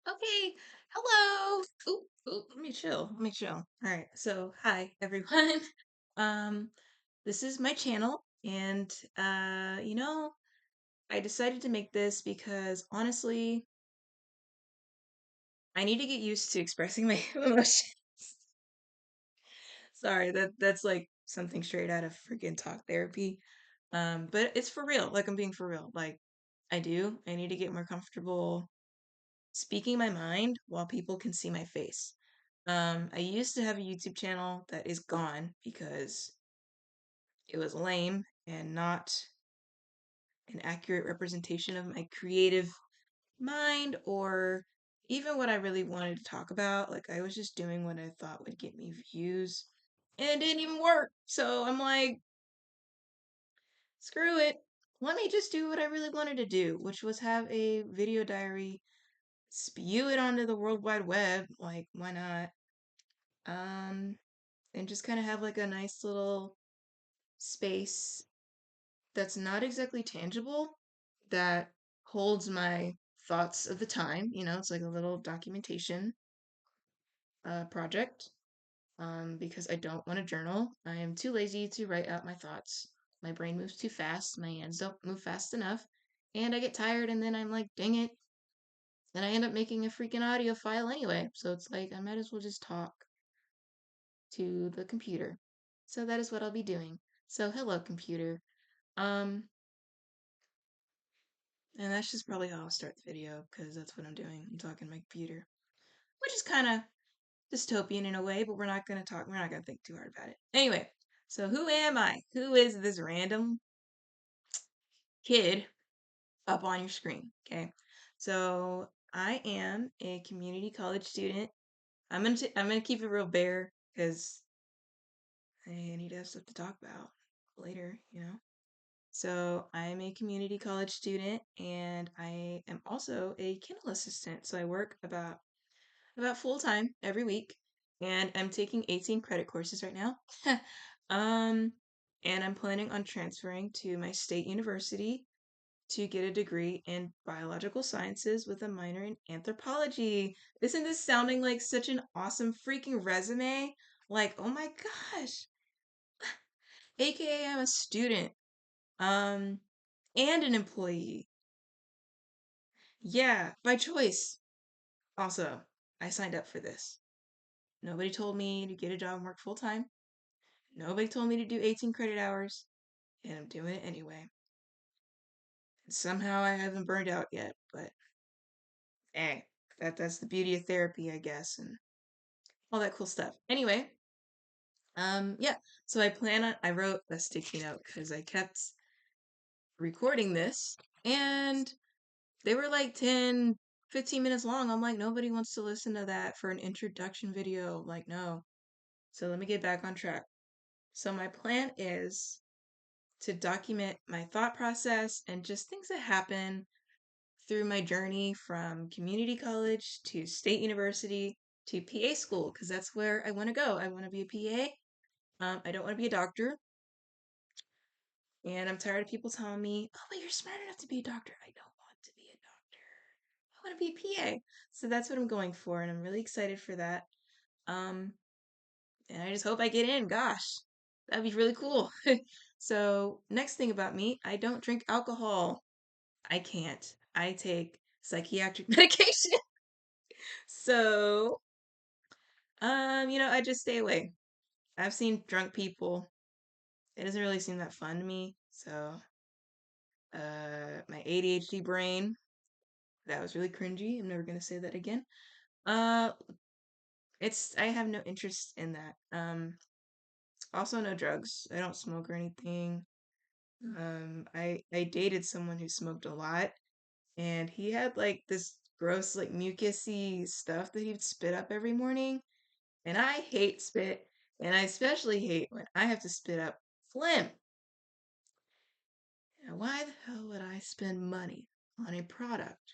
Okay. Hello. Ooh, let me chill. Let me chill. All right. So, hi everyone. Um, this is my channel, and I decided to make this because honestly, I need to get used to expressing my emotions. Sorry, that's like something straight out of freaking talk therapy. But it's for real. Like I'm being for real. Like I do. I need to get more comfortable speaking my mind while people can see my face. I used to have a YouTube channel that is gone because it was lame and not an accurate representation of my creative mind or even what I really wanted to talk about. Like, I was just doing what I thought would get me views and it didn't even work. So I'm like, screw it. Let me just do what I really wanted to do, which was have a video diary, spew it onto the World Wide Web. Like, why not? Um, and just kind of have like a nice little space that's not exactly tangible that holds my thoughts of the time. It's like a little documentation project because I don't want to journal. I am too lazy to write out my thoughts. My brain moves too fast. My hands don't move fast enough. And I get tired, and then I'm like, dang it. And I end up making a freaking audio file anyway. So it's like, I might as well just talk to the computer. So that is what I'll be doing. So, hello, computer. Um, and that's just probably how I'll start the video, because that's what I'm doing. I'm talking to my computer, which is kind of dystopian in a way, but we're not gonna think too hard about it. Anyway, so who am I? Who is this random kid up on your screen? Okay, so I am a community college student. I'm gonna keep it real bare because I need to have stuff to talk about later. So I'm a community college student and I am also a Kindle assistant. So I work about full time every week and I'm taking 18 credit courses right now. um and I'm planning on transferring to my state university to get a degree in biological sciences with a minor in anthropology. Isn't this sounding like such an awesome freaking resume? Like, oh my gosh. AKA I'm a student. Um and an employee. Yeah, by choice. Also, I signed up for this. Nobody told me to get a job and work full time. Nobody told me to do 18 credit hours, and I'm doing it anyway. And somehow I haven't burned out yet, but hey, that's the beauty of therapy, I guess, and all that cool stuff. Anyway, yeah. So I wrote a sticky note because I kept recording this, and they were like 10, 15 minutes long. I'm like, nobody wants to listen to that for an introduction video. Like, no. So let me get back on track. So my plan is to document my thought process and just things that happen through my journey from community college to state university to PA school, because that's where I want to go. I want to be a PA. I don't want to be a doctor. And I'm tired of people telling me, oh, but you're smart enough to be a doctor. I don't want to be a doctor. I want to be a PA. So that's what I'm going for. And I'm really excited for that. Um, and I just hope I get in. Gosh, that'd be really cool. So, next thing about me, I don't drink alcohol. I can't. I take psychiatric medication. So, I just stay away. I've seen drunk people. It doesn't really seem that fun to me. So, my ADHD brain, that was really cringy. I'm never gonna say that again. Uh, I have no interest in that. Also no drugs. I don't smoke or anything. I dated someone who smoked a lot, and he had like this gross, like mucusy stuff that he'd spit up every morning. And I hate spit, and I especially hate when I have to spit up phlegm. Now, why the hell would I spend money on a product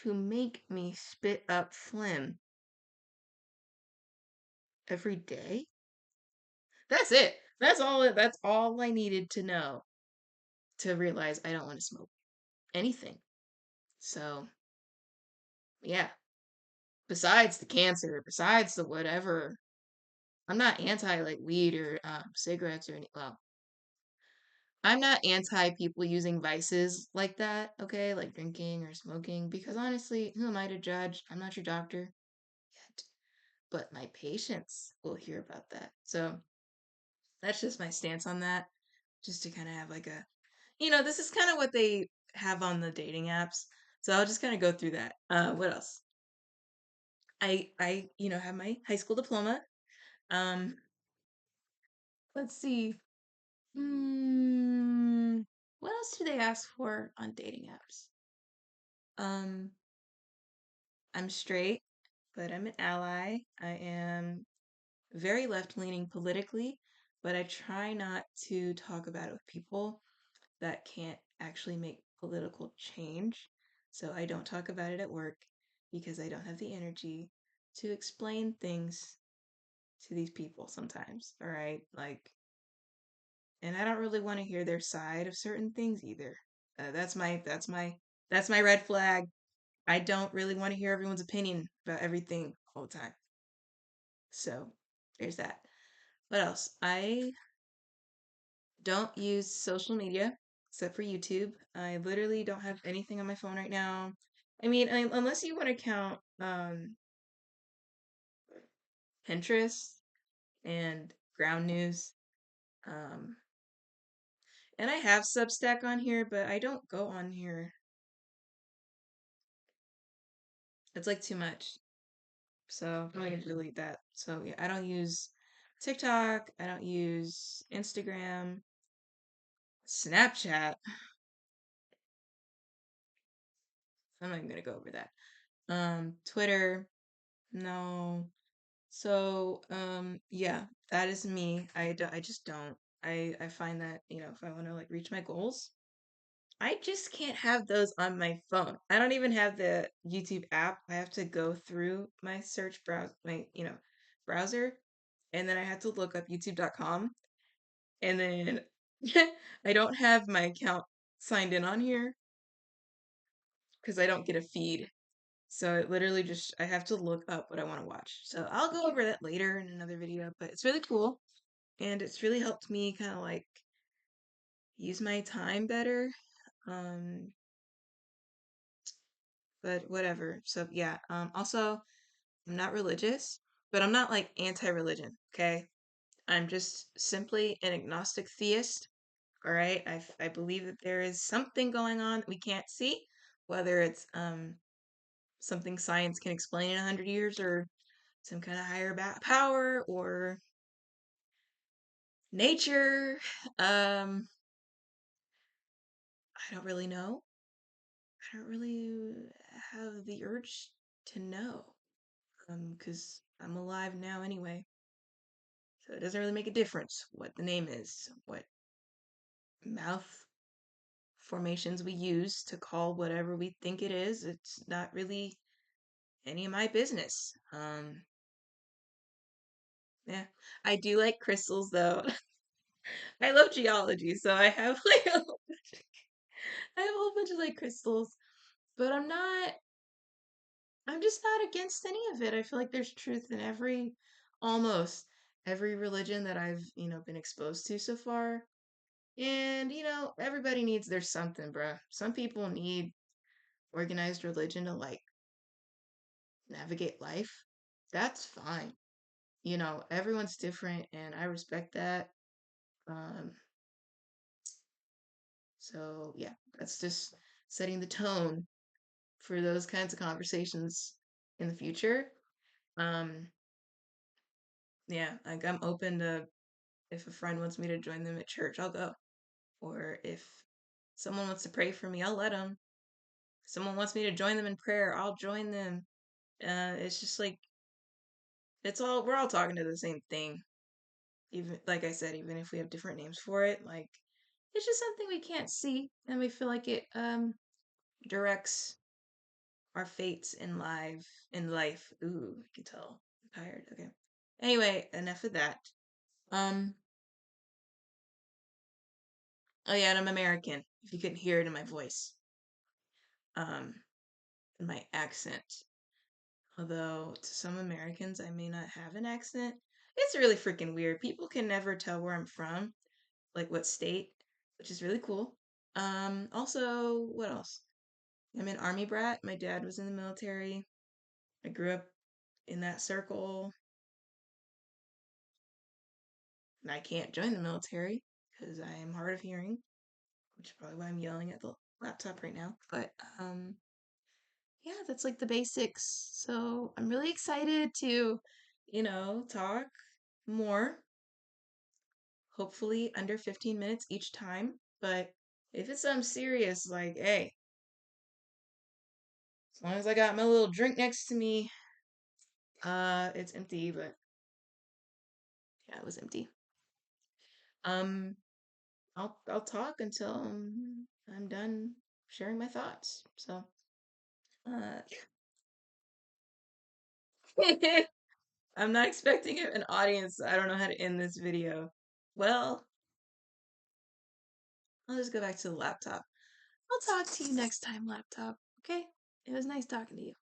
to make me spit up phlegm every day? That's it. That's all I needed to know to realize I don't want to smoke anything. So, yeah. besides the cancer, besides the whatever, I'm not anti like weed or cigarettes or any. Well, I'm not anti people using vices like that, okay, like drinking or smoking, because honestly, who am I to judge? I'm not your doctor yet, but my patients will hear about that. So that's just my stance on that, just to kind of have like a, this is kind of what they have on the dating apps. So I'll just kind of go through that. What else? I have my high school diploma. Um, let's see. Hmm, what else do they ask for on dating apps? Um, I'm straight, but I'm an ally. I am very left-leaning politically, but I try not to talk about it with people that can't actually make political change. So I don't talk about it at work because I don't have the energy to explain things to these people sometimes, all right? Like, and I don't really want to hear their side of certain things either. That's my red flag. I don't really want to hear everyone's opinion about everything all the time. So, there's that. What else? I don't use social media except for YouTube. I literally don't have anything on my phone right now. I mean, unless you want to count Pinterest and Ground News. Um, and I have Substack on here, but I don't go on here. It's like too much. So I'm gonna delete that. So yeah, I don't use TikTok. I don't use Instagram, Snapchat. I'm not even gonna go over that. Twitter, no. So, yeah, that is me. I just don't. I find that, if I want to like reach my goals, I just can't have those on my phone. I don't even have the YouTube app. I have to go through my search browser, browser, and then I have to look up youtube.com, and then I don't have my account signed in on here because I don't get a feed. So it literally just I have to look up what I want to watch. So I'll go over that later in another video, but it's really cool and it's really helped me kind of like use my time better. Um but whatever. So yeah, also I'm not religious, but I'm not like anti-religion, okay? I'm just simply an agnostic theist. All right? I believe that there is something going on that we can't see, whether it's something science can explain in 100 years or some kind of higher power or nature. Um, I don't really know. I don't really have the urge to know. Because I'm alive now anyway. So it doesn't really make a difference what the name is, what mouth formations we use to call whatever we think it is. It's not really any of my business. Yeah. I do like crystals though. I love geology, so I have like I have a whole bunch of like crystals, but I'm just not against any of it. I feel like there's truth in almost every religion that I've, been exposed to so far. And, everybody needs their something, bruh. Some people need organized religion to like navigate life. That's fine. Everyone's different and I respect that. Um, so yeah, that's just setting the tone for those kinds of conversations in the future. Um, yeah, like I'm open to if a friend wants me to join them at church, I'll go. Or if someone wants to pray for me, I'll let them. If someone wants me to join them in prayer, I'll join them. It's just like we're all talking to the same thing. Even like I said, even if we have different names for it, like it's just something we can't see, and we feel like it directs our fates in life. Ooh, I can tell. I'm tired. Okay. Anyway, enough of that. Um. Oh yeah, and I'm American. If you couldn't hear it in my voice. Um. In my accent. Although to some Americans, I may not have an accent. It's really freaking weird. People can never tell where I'm from, like what state, which is really cool. Also, what else? I'm an army brat. My dad was in the military. I grew up in that circle, and I can't join the military because I am hard of hearing, which is probably why I'm yelling at the laptop right now. But yeah, that's like the basics. So I'm really excited to, talk more. Hopefully under 15 minutes each time. But if it's something serious, like, hey, as long as I got my little drink next to me, it's empty, but yeah, it was empty. Um, I'll talk until I'm done sharing my thoughts. So, uh, I'm not expecting an audience. I don't know how to end this video. Well, I'll just go back to the laptop. I'll talk to you next time, laptop. Okay? It was nice talking to you.